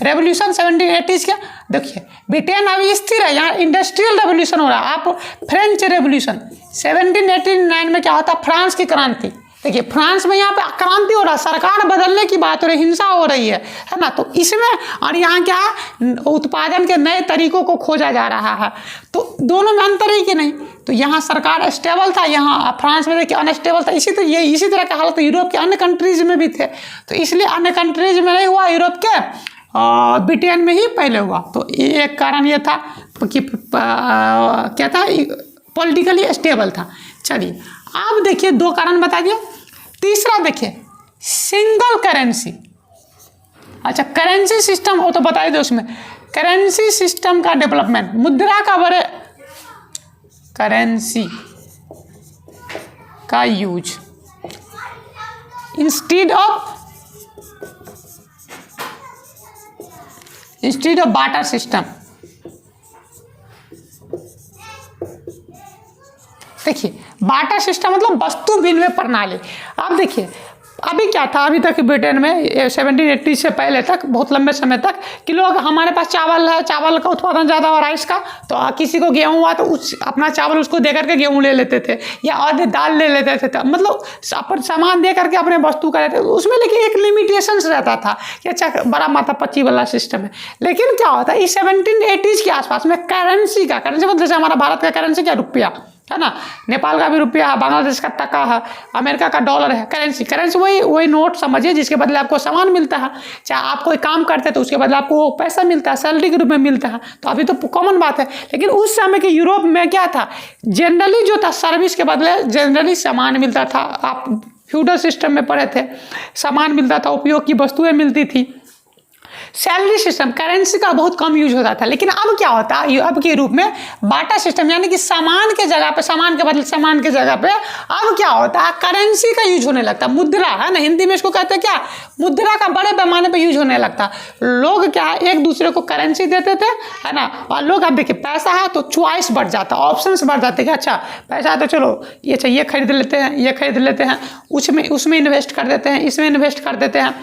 रेवोल्यूशन, 1780s के। देखिए ब्रिटेन अभी स्थिर है, यहाँ इंडस्ट्रियल रेवोल्यूशन हो रहा है। आप फ्रेंच रेवोल्यूशन 1789 में क्या होता है, फ्रांस की क्रांति। देखिए फ्रांस में यहाँ पे क्रांति हो रहा है, सरकार बदलने की बात हो रही है, हिंसा हो रही है ना। तो इसमें और यहाँ क्या है, उत्पादन के नए तरीकों को खोजा जा रहा है। तो दोनों में अंतर है कि नहीं। तो यहाँ सरकार स्टेबल था, यहाँ फ्रांस में देखिए अनस्टेबल था। इसी तरह का हालत यूरोप के अन्य कंट्रीज में भी थे। तो इसलिए अन्य कंट्रीज में नहीं हुआ, यूरोप के ब्रिटेन में ही पहले हुआ। तो एक कारण ये था कि क्या था, पॉलिटिकली स्टेबल था। चलिए आप देखिए 2 कारण बता दिए। तीसरा देखिए सिंगल करेंसी। अच्छा करेंसी सिस्टम हो तो बताइए दो, उसमें करेंसी सिस्टम का डेवलपमेंट, मुद्रा का बड़े करेंसी का use instead of barter system. देखिए बार्टर सिस्टम मतलब वस्तु विनिमय प्रणाली। आप देखिए अभी क्या था, अभी तक ब्रिटेन में 1780 से पहले तक बहुत लंबे समय तक कि लोग, हमारे पास चावल है, चावल का उत्पादन ज़्यादा हो राइस का, तो किसी को गेहूँ हुआ तो उस अपना चावल उसको दे करके गेहूँ ले लेते थे, या और दाल ले लेते थे, मतलब अपन सामान दे करके अपने वस्तु का लेते थे उसमें। लेकिन एक लिमिटेशंस रहता था कि अच्छा बड़ा माथापच्ची वाला सिस्टम है। लेकिन क्या होता है इस 1780s के आसपास में करेंसी मतलब जैसे हमारा भारत का करेंसी क्या, रुपया है ना, नेपाल का भी रुपया है, बांग्लादेश का टका है, अमेरिका का डॉलर है। करेंसी वही नोट समझिए जिसके बदले आपको सामान मिलता है। चाहे आप कोई काम करते हैं तो उसके बदले आपको पैसा मिलता है, सैलरी के रूप में मिलता है। तो अभी तो कॉमन बात है। लेकिन उस समय के यूरोप में क्या था, जनरली जो था सर्विस के बदले जनरली सामान मिलता था। आप फ्यूडल सिस्टम में पढ़े थे, सामान मिलता था, उपयोग की वस्तुएं मिलती थी। सैलरी सिस्टम, करेंसी का बहुत कम यूज होता था। लेकिन अब क्या होता है, अब के रूप में बाटा सिस्टम, यानी कि सामान के जगह पे, सामान के बदले सामान के जगह पे अब क्या होता है, करेंसी का यूज होने लगता है। मुद्रा है ना, हिंदी में इसको कहते हैं क्या, मुद्रा का बड़े पैमाने पे यूज होने लगता। लोग क्या है एक दूसरे को करेंसी देते थे, है ना। और लोग, अब देखिए पैसा है तो चॉइस बढ़ जाता, ऑप्शंस बढ़ जाते कि अच्छा पैसा है तो चलो ये खरीद लेते हैं, ये खरीद लेते हैं, उसमें इन्वेस्ट कर देते हैं, इसमें इन्वेस्ट कर देते हैं।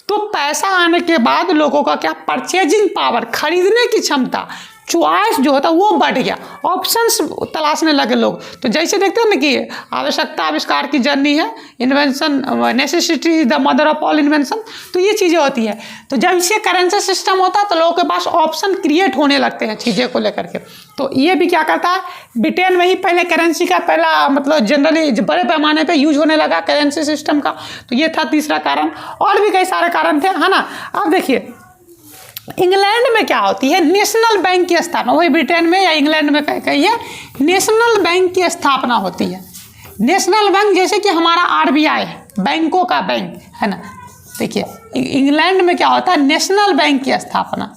तो पैसा आने के बाद लोगों का क्या, परचेजिंग पावर, खरीदने की क्षमता, चॉइस जो होता है वो बढ़ गया, ऑप्शंस तलाशने लगे लोग। तो जैसे देखते हैं ना कि आवश्यकता आविष्कार की जर्नी है, invention, necessity is the mother of all invention. तो ये चीज़ें होती है। तो जब इससे करेंसी सिस्टम होता है तो लोगों के पास ऑप्शन क्रिएट होने लगते हैं चीज़ें को लेकर के। तो ये भी क्या करता है, ब्रिटेन में ही पहले करेंसी का पहला मतलब जनरली बड़े पैमाने पर यूज होने लगा करेंसी सिस्टम का। तो ये था तीसरा कारण। और भी कई सारे कारण थे, है ना। अब देखिए इंग्लैंड में क्या होती है, नेशनल बैंक की स्थापना, वही ब्रिटेन में या इंग्लैंड में कही है, नेशनल बैंक की स्थापना होती है। नेशनल बैंक जैसे कि हमारा आरबीआई है, बैंकों का बैंक, है ना। देखिए इंग्लैंड में क्या होता है, नेशनल बैंक की स्थापना,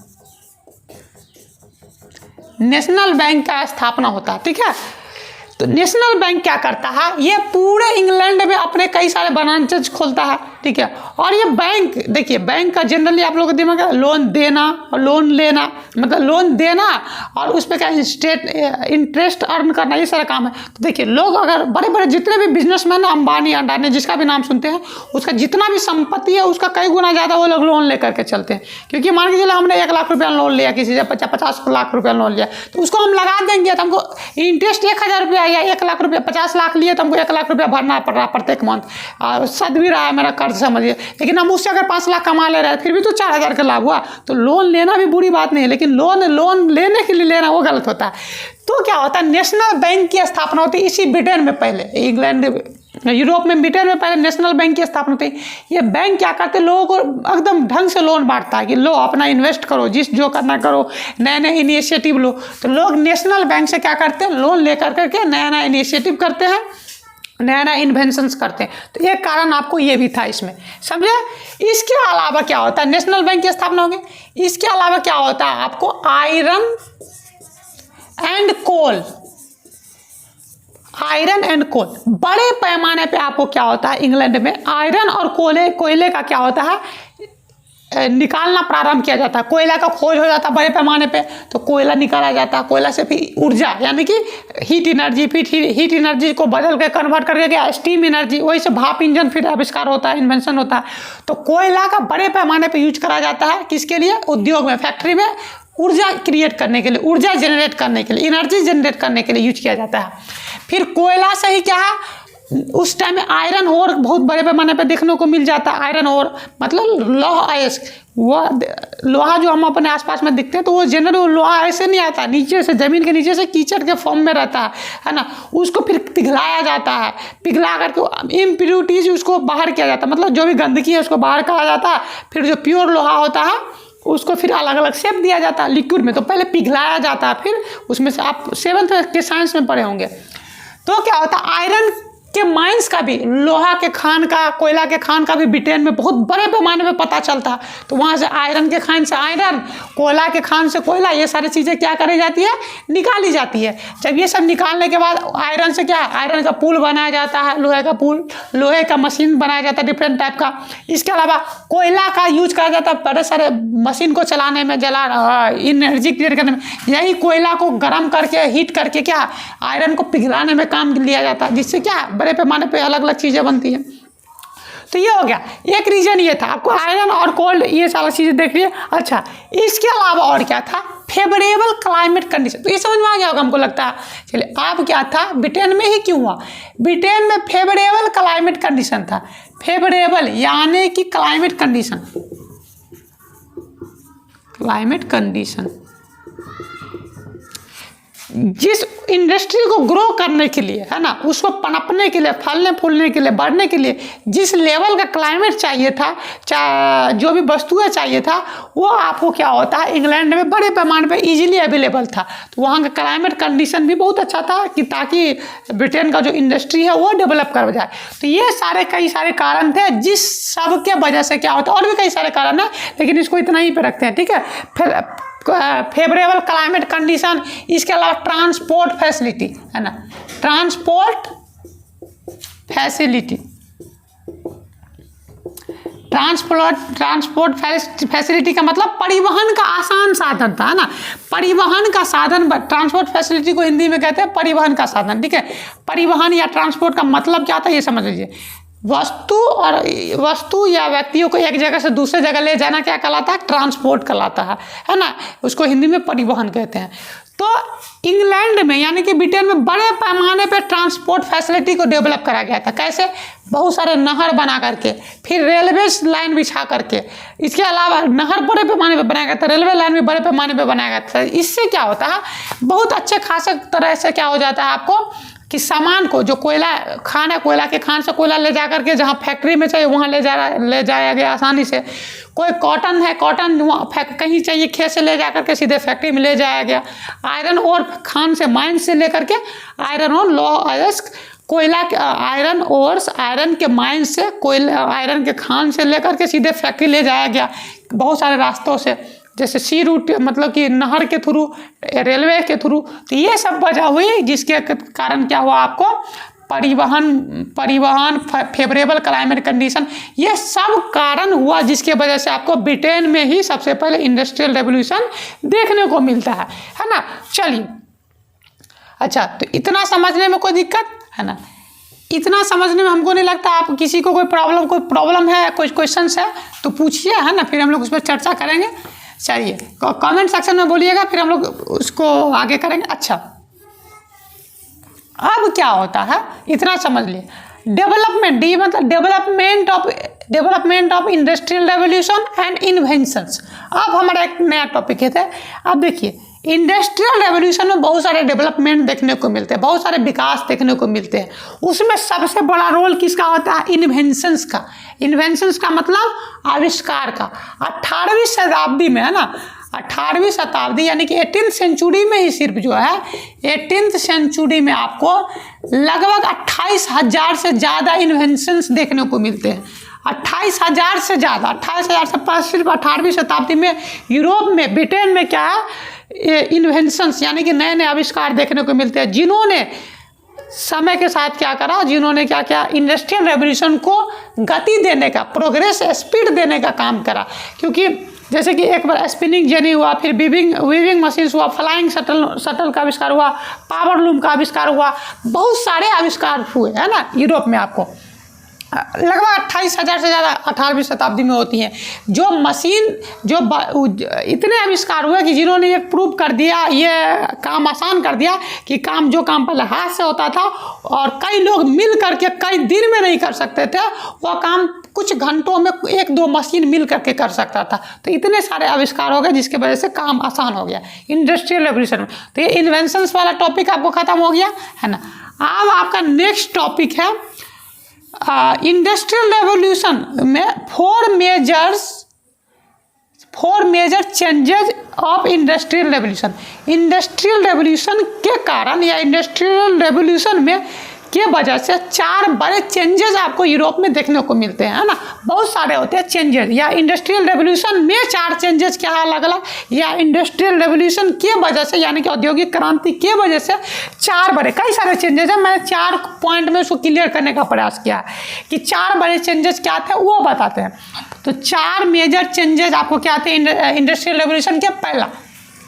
नेशनल बैंक का स्थापना होता है, ठीक है। तो नेशनल बैंक क्या करता है, ये पूरे इंग्लैंड में अपने कई सारे ब्रांचेज खोलता है, ठीक है। और ये बैंक, देखिए बैंक का जनरली आप लोगों के दिमाग में लोन देना और लोन लेना, मतलब लोन देना और उस पर क्या इंटरेस्ट अर्न करना, ये सारा काम है। तो देखिए लोग अगर बड़े बड़े जितने भी बिजनेसमैन, अंबानी अडानी जिसका भी नाम सुनते हैं, उसका जितना भी संपत्ति है उसका कई गुना ज़्यादा वो लोग लोन लेकर के चलते हैं। क्योंकि मान के चलो हमने 1 लाख रुपया लोन लिया, किसी से 50 लाख रुपया लोन लिया, तो उसको हम लगा देंगे तो हमको इंटरेस्ट 1000 रुपया या 1 लाख रुपया, 50 लाख लिए तो हमको 1 लाख रुपया भरना पड़ रहा प्रत्येक मंथ। सद भी रहा है मेरा कर्ज समझिए। लेकिन हम उससे अगर 5 लाख कमा ले रहे हैं फिर भी तो 4000 का लाभ हुआ। तो लोन लेना भी बुरी बात नहीं है, लेकिन लोन लेने के लिए लेना वो गलत होता है। तो क्या होता है, नेशनल बैंक की स्थापना होती है इसी ब्रिटेन में पहले, इंग्लैंड यूरोप में ब्रिटेन में पहले नेशनल बैंक की स्थापना होती है। ये बैंक क्या करते हैं, लोगों को एकदम ढंग से लोन बांटता है कि लो अपना इन्वेस्ट करो, जो करना करो, नए नए इनिशिएटिव लो। तो लोग नेशनल बैंक से क्या करते हैं, लोन लेकर करके नया नया इनिशिएटिव करते हैं, नया नया इन्वेंशंस करते हैं। तो एक कारण आपको ये भी था इसमें, समझे। इसके अलावा क्या होता है, नेशनल बैंक की स्थापना होगी, इसके अलावा क्या होता है आपको, iron and coal, iron and coal बड़े पैमाने पे आपको क्या होता है, इंग्लैंड में आयरन और कोयले का क्या होता है, निकालना प्रारंभ किया जाता है। कोयला का खोज हो जाता है बड़े पैमाने पे, तो कोयला निकाला जाता है। कोयला से फिर ऊर्जा यानी कि हीट एनर्जी, फिर हीट एनर्जी को बदल के कन्वर्ट करके गया स्टीम एनर्जी, वही से भाप इंजन फिर आविष्कार होता है, इन्वेंशन होता है। तो कोयला का बड़े पैमाने पे यूज करा जाता है, किसके लिए, उद्योग में, फैक्ट्री में ऊर्जा क्रिएट करने के लिए, ऊर्जा जनरेट करने के लिए, एनर्जी जनरेट करने के लिए यूज किया जाता है। फिर कोयला से ही क्या है, उस टाइम में आयरन ओर बहुत बड़े पैमाने पे देखने को मिल जाता है। आयरन ओर मतलब लोहा अयस्क, वह लोहा जो हम अपने आसपास में दिखते हैं तो वो जनरल लोहा ऐसे नहीं आता, नीचे से, जमीन के नीचे से कीचड़ के फॉर्म में रहता है ना। उसको फिर पिघलाया जाता है, पिघला करके इम्प्योरिटीज उसको बाहर किया जाता है, मतलब जो भी गंदगी है उसको बाहर करा जाता है। फिर जो प्योर लोहा होता है उसको फिर अलग अलग शेप दिया जाता है लिक्विड में। तो पहले पिघलाया जाता है, फिर उसमें से, आप 7th के साइंस में पढ़े होंगे। तो क्या होता है, आयरन के माइंस का भी, लोहा के खान का, कोयला के खान का भी ब्रिटेन में बहुत बड़े पैमाने पे पता चलता है। तो वहाँ से आयरन के खान से आयरन, कोयला के खान से कोयला, ये सारी चीज़ें क्या करी जाती है, निकाली जाती है। जब ये सब निकालने के बाद आयरन से क्या, आयरन का पुल बनाया जाता है, लोहे का पुल, लोहे का मशीन बनाया जाता है डिफरेंट टाइप का। इसके अलावा कोयला का यूज करा जाता है बड़े सारे मशीन को चलाने में, एनर्जी क्रिएट करने में। यही कोयला को गर्म करके, हीट करके क्या, आयरन को पिघलाने में काम लिया जाता है, जिससे क्या बड़े पैमाने पे अलग अलग चीज़ें बनती हैं। तो ये हो गया, एक रीजन ये था। आपको आयरन और कोल्ड ये सारा चीज़ें देख लिए। अच्छा, इसके अलावा और क्या था? Favourable climate condition. तो ये समझ में आ गया होगा हमको लगता है। चलिए, अब क्या था, ब्रिटेन में ही क्यों हुआ? ब्रिटेन में फेवरेबल क्लाइमेट कंडीशन था। फेवरेबल यानी कि क्लाइमेट कंडीशन, क्लाइमेट कंडीशन जिस इंडस्ट्री को ग्रो करने के लिए, है ना, उसको पनपने के लिए, फलने फूलने के लिए, बढ़ने के लिए जिस लेवल का क्लाइमेट चाहिए था, जो भी वस्तुएं चाहिए था, वो आपको क्या होता है, इंग्लैंड में बड़े पैमाने पे इजीली अवेलेबल था। तो वहाँ का क्लाइमेट कंडीशन भी बहुत अच्छा था कि ताकि ब्रिटेन का जो इंडस्ट्री है वो डेवलप कर जाए। तो ये कई सारे कारण थे जिस सब के वजह से क्या होता है, और भी कई सारे कारण है, लेकिन इसको इतना ही पे रखते हैं, ठीक है। फिर फेवरेबल क्लाइमेट कंडीशन, इसके अलावा ट्रांसपोर्ट फैसिलिटी, है ना, ट्रांसपोर्ट फैसिलिटी, ट्रांसपोर्ट फैसिलिटी का मतलब परिवहन का आसान साधन था, है ना, परिवहन का साधन। ट्रांसपोर्ट फैसिलिटी को हिंदी में कहते हैं परिवहन का साधन, ठीक है। परिवहन या ट्रांसपोर्ट का मतलब क्या था, ये समझ लीजिए। वस्तु या व्यक्तियों को एक जगह से दूसरे जगह ले जाना क्या कहलाता है? ट्रांसपोर्ट कहलाता है ना, उसको हिंदी में परिवहन कहते हैं। तो इंग्लैंड में यानी कि ब्रिटेन में बड़े पैमाने पे ट्रांसपोर्ट फैसिलिटी को डेवलप करा गया था। कैसे? बहुत सारे नहर बना करके, फिर रेलवे लाइन बिछा करके, इसके अलावा नहर बड़े पैमाने पे बनाया गया था, रेलवे लाइन भी बड़े पैमाने पे बनाया गया था। इससे क्या होता है, बहुत अच्छे खासे तरह से क्या हो जाता है आपको कि सामान को, जो कोयला खान है, कोयला के खान से कोयला ले जा करके जहाँ फैक्ट्री में चाहिए वहाँ ले जाया गया आसानी से। कोई कॉटन है, कॉटन कहीं चाहिए खेत से ले जा करके सीधे फैक्ट्री में ले जाया गया। आयरन और खान से, माइन से लेकर के आयरन और कोयला के आयरन ओर्स, आयरन के माइन से, कोयला आयरन के खान से लेकर के सीधे फैक्ट्री ले जाया गया बहुत सारे रास्तों से, जैसे सी रूट, मतलब कि नहर के थ्रू, रेलवे के थ्रू। तो ये सब वजह हुई जिसके कारण क्या हुआ आपको, परिवहन फेवरेबल क्लाइमेट कंडीशन, ये सब कारण हुआ जिसके वजह से आपको ब्रिटेन में ही सबसे पहले इंडस्ट्रियल रेवोल्यूशन देखने को मिलता है ना। चलिए, अच्छा, तो इतना समझने में कोई दिक्कत है ना? इतना समझने में हमको नहीं लगता आप किसी को कोई प्रॉब्लम है, कोई क्वेश्चन है तो पूछिए, है ना, फिर हम लोग उस पर चर्चा करेंगे। चलिए, कमेंट सेक्शन में बोलिएगा, फिर हम लोग उसको आगे करेंगे। अच्छा, अब क्या होता है, इतना समझ लिए। डेवलपमेंट, डी मतलब development of industrial revolution and inventions. अब हमारा एक नया टॉपिक है। अब देखिए, इंडस्ट्रियल रेवोल्यूशन में बहुत सारे डेवलपमेंट देखने को मिलते हैं, बहुत सारे विकास देखने को मिलते हैं। उसमें सबसे बड़ा रोल किसका होता है? इन्वेंशंस का। इन्वेंशंस का मतलब आविष्कार का। 18वीं शताब्दी में, है ना, 18वीं शताब्दी यानी कि 18th सेंचुरी में ही सिर्फ जो है 18th सेंचुरी में आपको लगभग 28,000 से ज़्यादा इन्वेंशंस देखने को मिलते हैं। 28,000 से ज़्यादा, 28,000 से पास सिर्फ 18वीं शताब्दी में यूरोप में, ब्रिटेन में क्या है, इन्वेंशंस यानी कि नए नए आविष्कार देखने को मिलते हैं, जिन्होंने समय के साथ क्या करा, जिन्होंने क्या किया, इंडस्ट्रियल रेवोल्यूशन को गति देने का, प्रोग्रेस स्पीड देने का काम करा। क्योंकि जैसे कि एक बार स्पिनिंग जेनी हुआ, फिर वीविंग मशीन्स हुआ, फ्लाइंग शटल का आविष्कार हुआ, पावर लूम का आविष्कार हुआ, बहुत सारे आविष्कार हुए, है ना, यूरोप में आपको लगभग 28,000 से ज़्यादा 18वीं शताब्दी में होती हैं। जो मशीन, जो इतने आविष्कार हुए कि जिन्होंने ये प्रूव कर दिया, ये काम आसान कर दिया कि जो काम पहले हाथ से होता था और कई लोग मिल करके कई दिन में नहीं कर सकते थे, वह काम कुछ घंटों में 1-2 मशीन मिल करके कर सकता था। तो इतने सारे आविष्कार हो गए जिसकी वजह से काम आसान हो गया इंडस्ट्रियल रेवोल्यूशन में। तो ये इन्वेंशंस वाला टॉपिक आपको खत्म हो गया, है ना। अब आपका नेक्स्ट टॉपिक है इंडस्ट्रियल रेवोल्यूशन में 4 major changes of industrial revolution. Industrial revolution के कारण या इंडस्ट्रियल रेवोल्यूशन में के वजह से 4 बड़े चेंजेस आपको यूरोप में देखने को मिलते हैं, है ना। बहुत सारे होते हैं चेंजेस, या इंडस्ट्रियल रेवोल्यूशन में 4 चेंजेस क्या अलग अलग, या इंडस्ट्रियल रेवोल्यूशन के वजह से यानी कि औद्योगिक क्रांति के वजह से 4 बड़े, कई सारे चेंजेस हैं। मैंने 4 पॉइंट में उसको क्लियर करने का प्रयास किया कि 4 बड़े चेंजेस क्या थे वो बताते हैं। तो 4 मेजर चेंजेस आपको क्या थे इंडस्ट्रियल रेवोल्यूशन के। पहला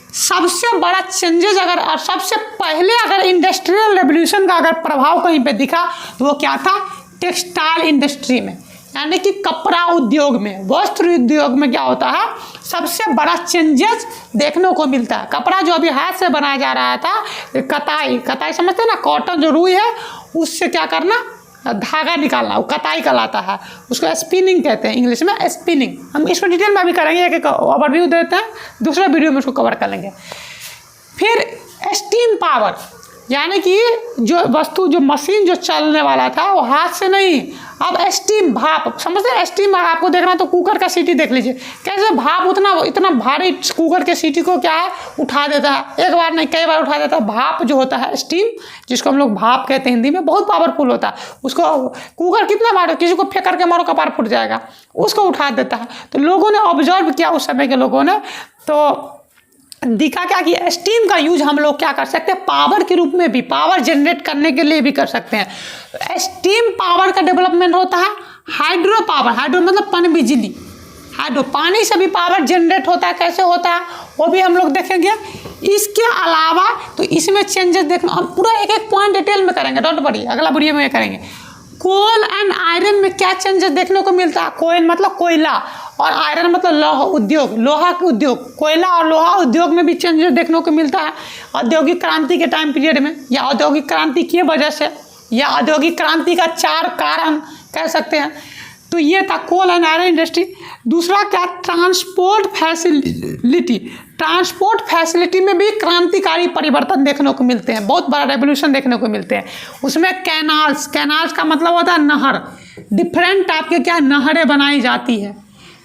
सबसे बड़ा चेंजेस अगर, और सबसे पहले अगर इंडस्ट्रियल रेवोल्यूशन का अगर प्रभाव कहीं पे दिखा तो वो क्या था, टेक्सटाइल इंडस्ट्री में, यानी कि कपड़ा उद्योग में, वस्त्र उद्योग में क्या होता है, सबसे बड़ा चेंजेस देखने को मिलता है। कपड़ा जो अभी हाथ से बनाया जा रहा था, कताई समझते हैं ना, कॉटन जो रुई है उससे क्या करना, धागा निकालना, वो कताई कहलाता है, उसको स्पिनिंग कहते हैं इंग्लिश में, स्पिनिंग। हम इसको डिटेल में अभी करेंगे, एक ओवरव्यू देते हैं, दूसरे वीडियो में उसको कवर कर लेंगे। फिर स्टीम पावर, यानी कि जो वस्तु, जो मशीन जो चलने वाला था वो हाथ से नहीं, अब स्टीम, भाप, समझते हैं स्टीम। आपको देखना तो कुकर का सीटी देख लीजिए, कैसे भाप इतना भारी कुकर के सीटी को क्या है, उठा देता है, एक बार नहीं कई बार उठा देता है। भाप जो होता है स्टीम, जिसको हम लोग भाप कहते हैं हिंदी में, बहुत पावरफुल होता है। उसको कुकर कितना मारो, किसी को फेंक करके मारो कपार फूट जाएगा, उसको उठा देता है। तो लोगों ने ऑब्जर्व किया उस समय के लोगों ने, तो दिखा क्या कि स्टीम का यूज हम लोग क्या कर सकते हैं, पावर के रूप में भी, पावर जनरेट करने के लिए भी कर सकते हैं। स्टीम पावर का डेवलपमेंट होता है हाइड्रो पावर, हाइड्रो मतलब पन बिजली, हाइड्रो पानी से भी पावर जनरेट होता है। कैसे होता है वो भी हम लोग देखेंगे। इसके अलावा तो इसमें चेंजेस देखना, हम पूरा एक एक पॉइंट डिटेल में करेंगे, डोंट वरी, अगला वीडियो में करेंगे। कोल एंड आयरन में क्या चेंजेस देखने को मिलता है, कोयल मतलब कोयला और आयरन मतलब लोहा उद्योग, लोहा के उद्योग, कोयला और लोहा उद्योग में भी चेंजेस देखने को मिलता है औद्योगिक क्रांति के टाइम पीरियड में, या औद्योगिक क्रांति की वजह से, या औद्योगिक क्रांति का 4 कारण कह सकते हैं। तो ये था कोल एंड आयरन इंडस्ट्री। दूसरा क्या, ट्रांसपोर्ट फैसिलिटी, ट्रांसपोर्ट फैसिलिटी में भी क्रांतिकारी परिवर्तन देखने को मिलते हैं, बहुत बड़ा रेवोल्यूशन देखने को मिलते हैं। उसमें कैनाल्स, कैनाल्स का मतलब होता है नहर, डिफरेंट टाइप के क्या नहरें बनाई जाती है।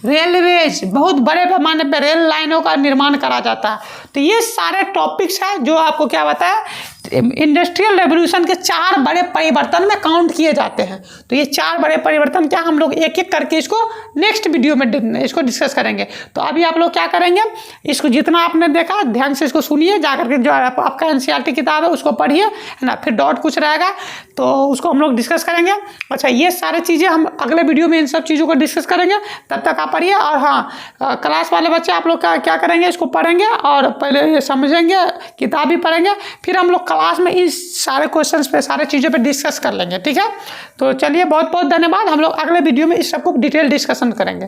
रेलवेज, बहुत बड़े पैमाने पर रेल लाइनों का निर्माण करा जाता है। तो ये सारे टॉपिक्स हैं जो आपको क्या बताया, इंडस्ट्रियल रेवोल्यूशन के 4 बड़े परिवर्तन में काउंट किए जाते हैं। तो ये 4 बड़े परिवर्तन क्या, हम लोग एक एक करके इसको नेक्स्ट वीडियो में इसको डिस्कस करेंगे। तो अभी आप लोग क्या करेंगे, इसको जितना आपने देखा ध्यान से इसको सुनिए, जाकर के जो आपका NCERT किताब है उसको पढ़िए, है ना, फिर डाउट कुछ रहेगा तो उसको हम लोग डिस्कस करेंगे। अच्छा, ये सारी चीज़ें हम अगले वीडियो में इन सब चीज़ों को डिस्कस करेंगे, तब तक आप पढ़िए। और हाँ, क्लास वाले बच्चे आप लोग क्या करेंगे, इसको पढ़ेंगे और पहले ये समझेंगे, किताब भी पढ़ेंगे, फिर हम लोग क्लास में इस सारे क्वेश्चंस पे, सारे चीज़ों पे डिस्कस कर लेंगे, ठीक है। तो चलिए, बहुत बहुत धन्यवाद। हम लोग अगले वीडियो में इस सबको डिटेल डिस्कशन करेंगे।